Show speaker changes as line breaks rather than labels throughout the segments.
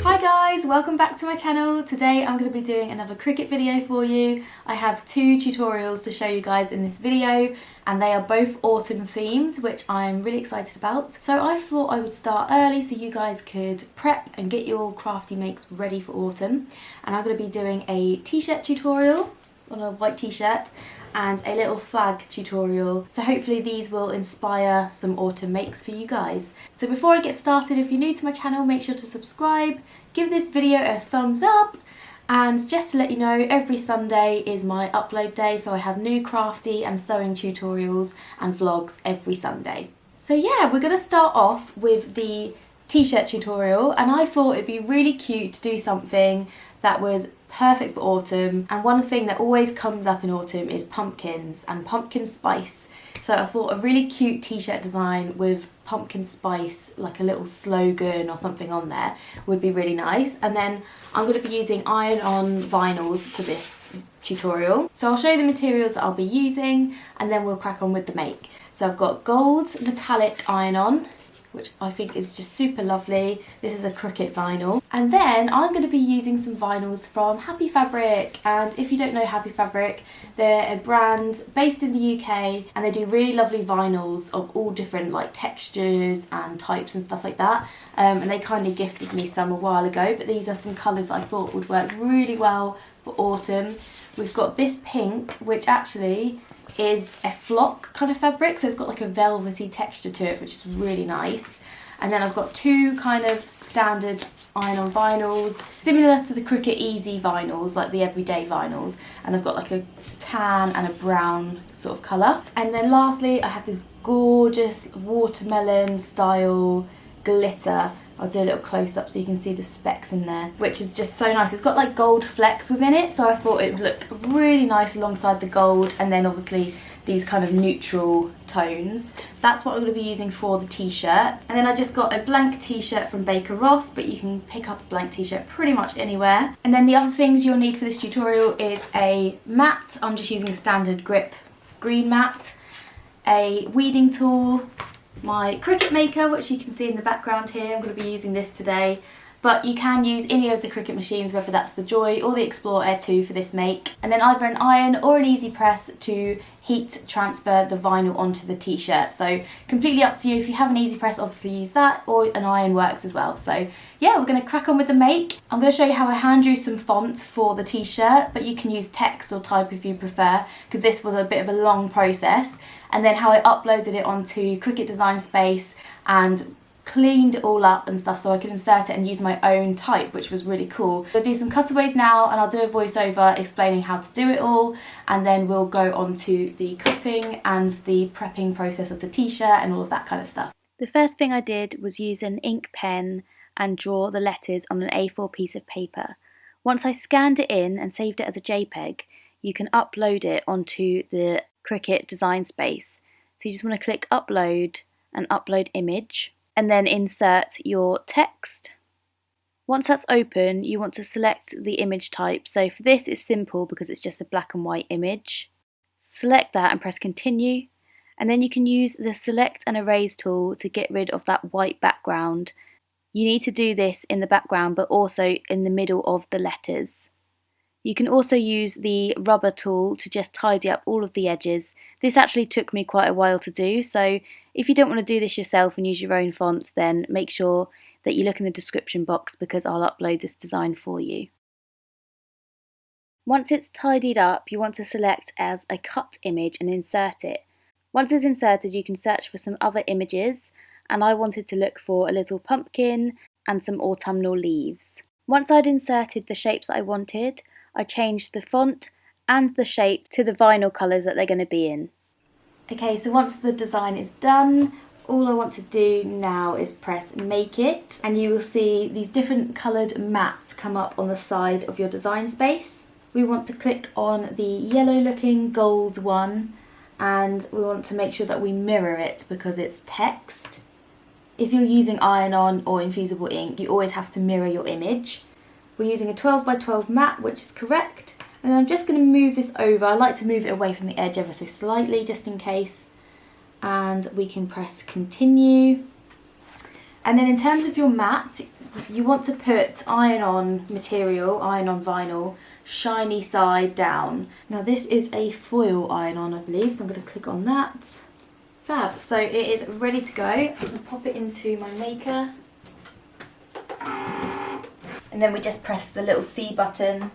Hi guys, welcome back to my channel. Today I'm going to be doing another Cricut video for you. I have two tutorials to show you guys in this video and they are both autumn themed, which I'm really excited about. So I thought I would start early so you guys could prep and get your crafty makes ready for autumn. And I'm going to be doing a t-shirt tutorial on a white t-shirt and a little flag tutorial, so hopefully these will inspire some autumn makes for you guys. So before I get started, if you're new to my channel, make sure to subscribe, give this video a thumbs up, and just to let you know, every Sunday is my upload day, so I have new crafty and sewing tutorials and vlogs every Sunday. So yeah, we're going to start off with the t-shirt tutorial, and I thought it'd be really cute to do something that was perfect for autumn. And one thing that always comes up in autumn is pumpkins and pumpkin spice. So I thought a really cute t-shirt design with pumpkin spice, like a little slogan or something on there, would be really nice. And then I'm going to be using iron-on vinyls for this tutorial. So I'll show you the materials that I'll be using and then we'll crack on with the make. So I've got gold metallic iron-on, which I think is just super lovely. This is a Cricut vinyl. And then I'm going to be using some vinyls from Happy Fabric. And if you don't know Happy Fabric, they're a brand based in the UK and they do really lovely vinyls of all different like textures and types and stuff like that. And they kindly gifted me some a while ago, but these are some colours I thought would work really well for autumn. We've got this pink, which actually is a flock kind of fabric, so it's got like a velvety texture to it, which is really nice. And then I've got two kind of standard iron-on vinyls, similar to the Cricut Easy vinyls, like the everyday vinyls, and I've got like a tan and a brown sort of colour. And then lastly I have this gorgeous watermelon style glitter. I'll do a little close-up so you can see the specks in there, which is just so nice. It's got like gold flecks within it, so I thought it would look really nice alongside the gold, and then obviously these kind of neutral tones. That's what I'm going to be using for the t-shirt. And then I just got a blank t-shirt from Baker Ross, but you can pick up a blank t-shirt pretty much anywhere. And then the other things you'll need for this tutorial is a mat. I'm just using a standard grip green mat, a weeding tool, my Cricut maker, which you can see in the background here. I'm going to be using this today, but you can use any of the Cricut machines, whether that's the Joy or the Explore Air 2 for this make. And then either an iron or an easy press to heat transfer the vinyl onto the t-shirt. So completely up to you. If you have an easy press, obviously use that, or an iron works as well. So yeah, we're going to crack on with the make. I'm going to show you how I hand drew some font for the t-shirt, but you can use text or type if you prefer, because this was a bit of a long process. And then how I uploaded it onto Cricut Design Space and cleaned it all up and stuff so I could insert it and use my own type, which was really cool. I'll do some cutaways now and I'll do a voiceover explaining how to do it all, and then we'll go on to the cutting and the prepping process of the t-shirt and all of that kind of stuff.
The first thing I did was use an ink pen and draw the letters on an A4 piece of paper. Once I scanned it in and saved it as a JPEG, you can upload it onto the Cricut Design Space. So you just want to click upload and upload image, and then insert your text. Once that's open, you want to select the image type. So for this it's simple because it's just a black and white image. Select that and press continue, and then you can use the select and erase tool to get rid of that white background. You need to do this in the background but also in the middle of the letters. You can also use the rubber tool to just tidy up all of the edges. This actually took me quite a while to do, so if you don't want to do this yourself and use your own fonts, then make sure that you look in the description box because I'll upload this design for you. Once it's tidied up, you want to select as a cut image and insert it. Once it's inserted, you can search for some other images, and I wanted to look for a little pumpkin and some autumnal leaves. Once I'd inserted the shapes that I wanted, I changed the font and the shape to the vinyl colours that they're going to be in.
Okay, so once the design is done, all I want to do now is press make it, and you will see these different coloured mats come up on the side of your design space. We want to click on the yellow looking gold one, and we want to make sure that we mirror it because it's text. If you're using iron-on or infusible ink, you always have to mirror your image. We're using a 12 by 12 mat, which is correct. And then I'm just going to move this over. I like to move it away from the edge ever so slightly, just in case. And we can press continue. And then in terms of your mat, you want to put iron-on material, iron-on vinyl, shiny side down. Now this is a foil iron-on, I believe, so I'm going to click on that. Fab. So it is ready to go. I'm going to pop it into my maker. And then we just press the little C button.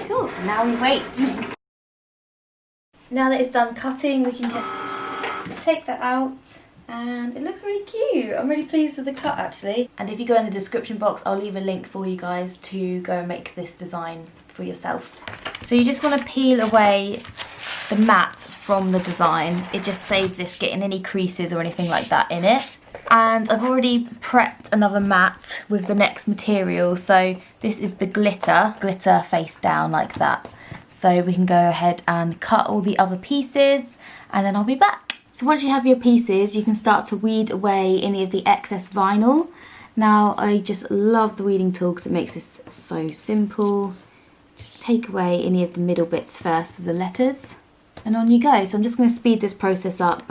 Cool, now we wait. Now that it's done cutting, we can just take that out. And it looks really cute. I'm really pleased with the cut actually. And if you go in the description box, I'll leave a link for you guys to go and make this design for yourself. So you just want to peel away the mat from the design. It just saves this getting any creases or anything like that in it. And I've already prepped another mat with the next material. So this is the glitter face down like that. So we can go ahead and cut all the other pieces and then I'll be back. So once you have your pieces, you can start to weed away any of the excess vinyl. Now, I just love the weeding tool because it makes this so simple. Just take away any of the middle bits first of the letters, and on you go. So I'm just going to speed this process up.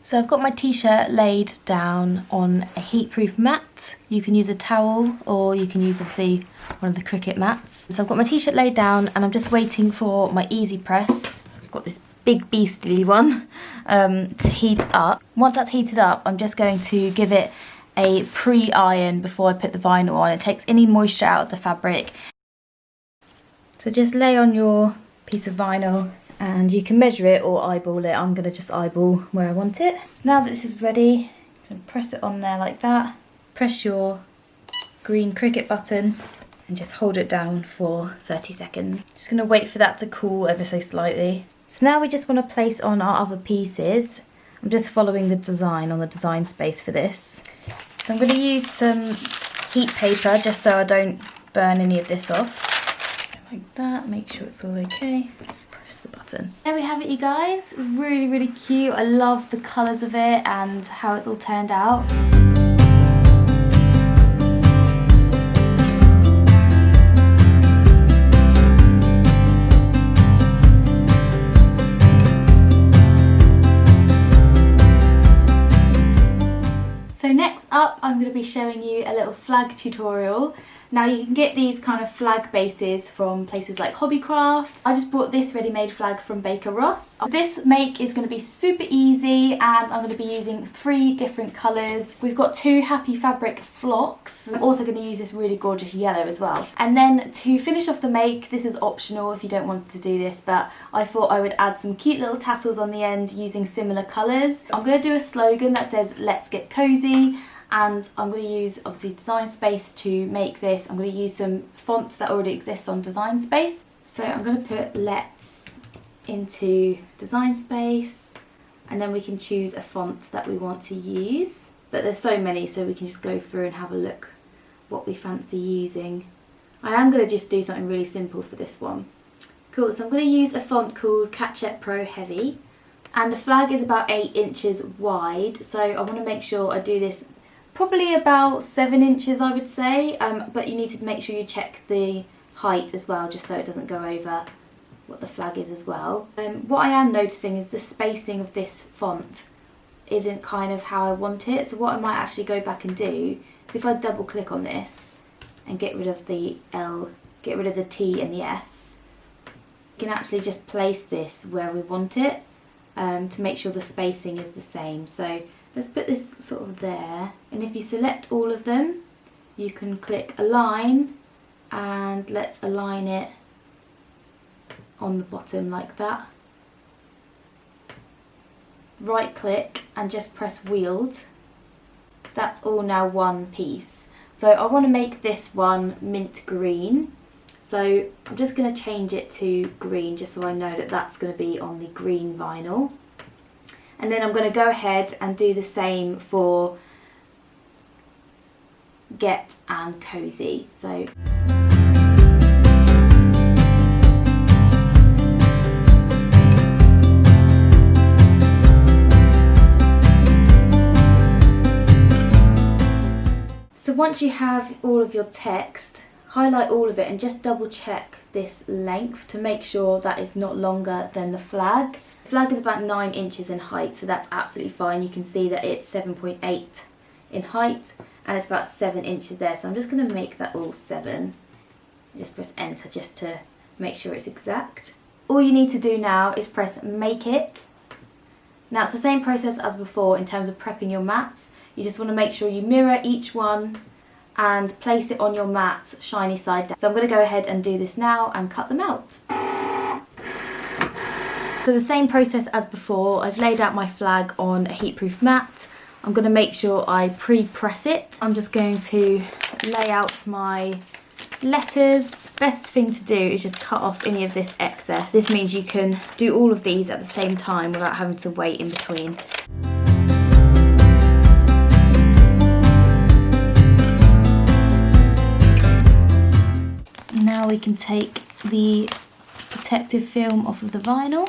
So I've got my t-shirt laid down on a heatproof mat. You can use a towel or you can use obviously one of the Cricut mats. So I've got my t-shirt laid down and I'm just waiting for my easy press. I've got this big beastly one to heat up. Once that's heated up, I'm just going to give it a pre-iron before I put the vinyl on. It takes any moisture out of the fabric. So just lay on your piece of vinyl and you can measure it or eyeball it. I'm going to just eyeball where I want it. So now that this is ready, I'm going to press it on there like that. Press your green Cricut button and just hold it down for 30 seconds. Just going to wait for that to cool ever so slightly. So now we just want to place on our other pieces. I'm just following the design on the design space for this. So I'm going to use some heat paper just so I don't burn any of this off. Like that, make sure it's all okay. Press the button. There we have it, you guys. Really, really cute. I love the colours of it and how it's all turned out. So next up, I'm going to be showing you a little flag tutorial. Now you can get these kind of flag bases from places like Hobbycraft. I just bought this ready-made flag from Baker Ross. This make is going to be super easy and I'm going to be using 3 different colours. We've got 2 Happy Fabric flocks. I'm also going to use this really gorgeous yellow as well. And then to finish off the make, this is optional if you don't want to do this, but I thought I would add some cute little tassels on the end using similar colours. I'm going to do a slogan that says "Let's get cozy." And I'm going to use obviously Design Space to make this. I'm going to use some fonts that already exist on Design Space. So I'm going to put "Let's" into Design Space and then we can choose a font that we want to use. But there's so many, so we can just go through and have a look what we fancy using. I am going to just do something really simple for this one. Cool, so I'm going to use a font called Cricut Pro Heavy and the flag is about 8 inches wide, so I want to make sure I do this probably about 7 inches I would say, but you need to make sure you check the height as well just so it doesn't go over what the flag is as well. What I am noticing is the spacing of this font isn't kind of how I want it, so what I might actually go back and do is if I double click on this and get rid of the L, get rid of the T and the S, we can actually just place this where we want it to make sure the spacing is the same. So let's put this sort of there, and if you select all of them you can click align and let's align it on the bottom like that. Right click and just press wield. That's all now one piece. So I want to make this one mint green, so I'm just going to change it to green just so I know that that's going to be on the green vinyl. And then I'm going to go ahead and do the same for Get and Cozy. So once you have all of your text, highlight all of it and just double check this length to make sure that it's not longer than the flag. The flag is about 9 inches in height, so that's absolutely fine. You can see that it's 7.8 in height and it's about 7 inches there, so I'm just going to make that all 7. Just press enter just to make sure it's exact. All you need to do now is press make it. Now it's the same process as before in terms of prepping your mats. You just want to make sure you mirror each one and place it on your mat's shiny side down. So I'm going to go ahead and do this now and cut them out. So the same process as before, I've laid out my flag on a heatproof mat. I'm going to make sure I pre-press it. I'm just going to lay out my letters. Best thing to do is just cut off any of this excess. This means you can do all of these at the same time without having to wait in between. Now we can take the protective film off of the vinyl.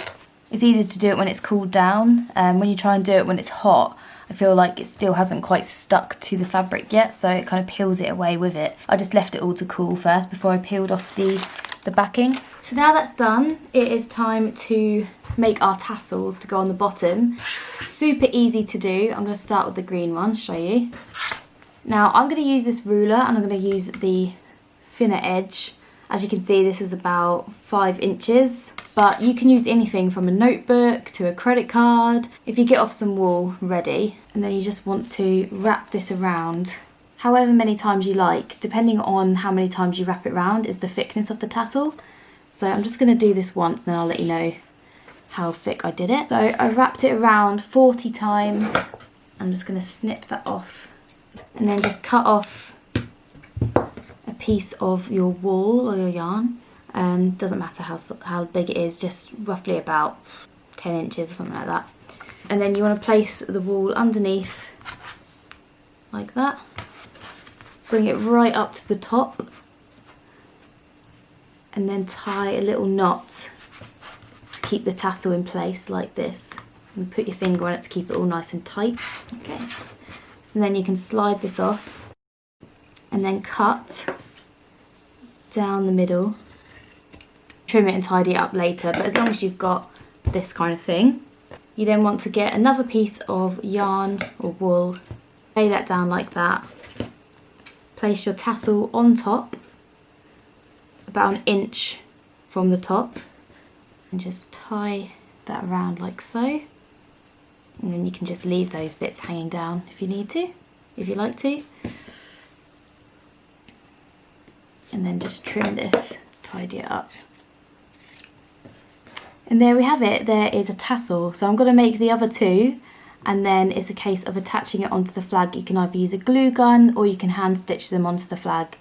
It's easier to do it when it's cooled down. When you try and do it when it's hot, I feel like it still hasn't quite stuck to the fabric yet, so it kind of peels it away with it. I just left it all to cool first before I peeled off the backing. So now that's done, it is time to make our tassels to go on the bottom. Super easy to do. I'm going to start with the green one, show you. Now I'm going to use this ruler and I'm going to use the thinner edge. As you can see, this is about 5 inches, but you can use anything from a notebook to a credit card. If you get off some wool ready, and then you just want to wrap this around however many times you like. Depending on how many times you wrap it around is the thickness of the tassel. So I'm just going to do this once, then I'll let you know how thick I did it. So I wrapped it around 40 times. I'm just going to snip that off and then just cut off a piece of your wool or your yarn. Doesn't matter how big it is, just roughly about 10 inches or something like that. And then you want to place the wool underneath like that. Bring it right up to the top and then tie a little knot to keep the tassel in place like this. And put your finger on it to keep it all nice and tight. Okay. So then you can slide this off and then cut down the middle. Trim it and tidy it up later, but as long as you've got this kind of thing. You then want to get another piece of yarn or wool, lay that down like that. Place your tassel on top, about 1 inch from the top, and just tie that around like so. And then you can just leave those bits hanging down if you need to, if you like to. And then just trim this to tidy it up. And there we have it, there is a tassel. So I'm going to make the other two, and then it's a case of attaching it onto the flag. You can either use a glue gun or you can hand stitch them onto the flag.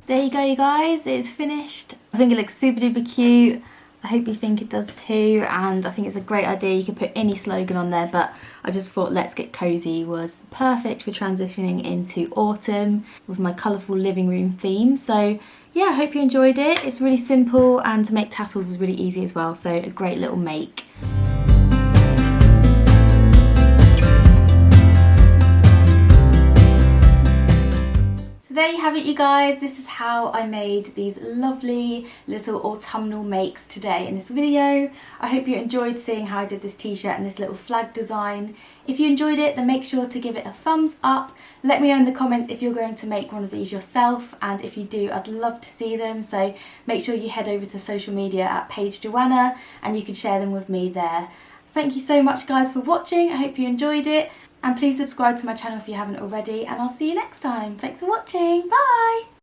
There you go, you guys, it's finished. I think it looks super duper cute. I hope you think it does too, and I think it's a great idea. You can put any slogan on there, but I just thought Let's Get Cozy was perfect for transitioning into autumn with my colourful living room theme. So yeah, I hope you enjoyed it. It's really simple, and to make tassels is really easy as well, so a great little make. There you have it, you guys. This is how I made these lovely little autumnal makes today in this video. I hope you enjoyed seeing how I did this t-shirt and this little flag design. If you enjoyed it, then make sure to give it a thumbs up. Let me know in the comments if you're going to make one of these yourself, and if you do, I'd love to see them. So make sure you head over to social media at Paige Joanna and you can share them with me there. Thank you so much, guys, for watching. I hope you enjoyed it. And please subscribe to my channel if you haven't already, and I'll see you next time. Thanks for watching. Bye!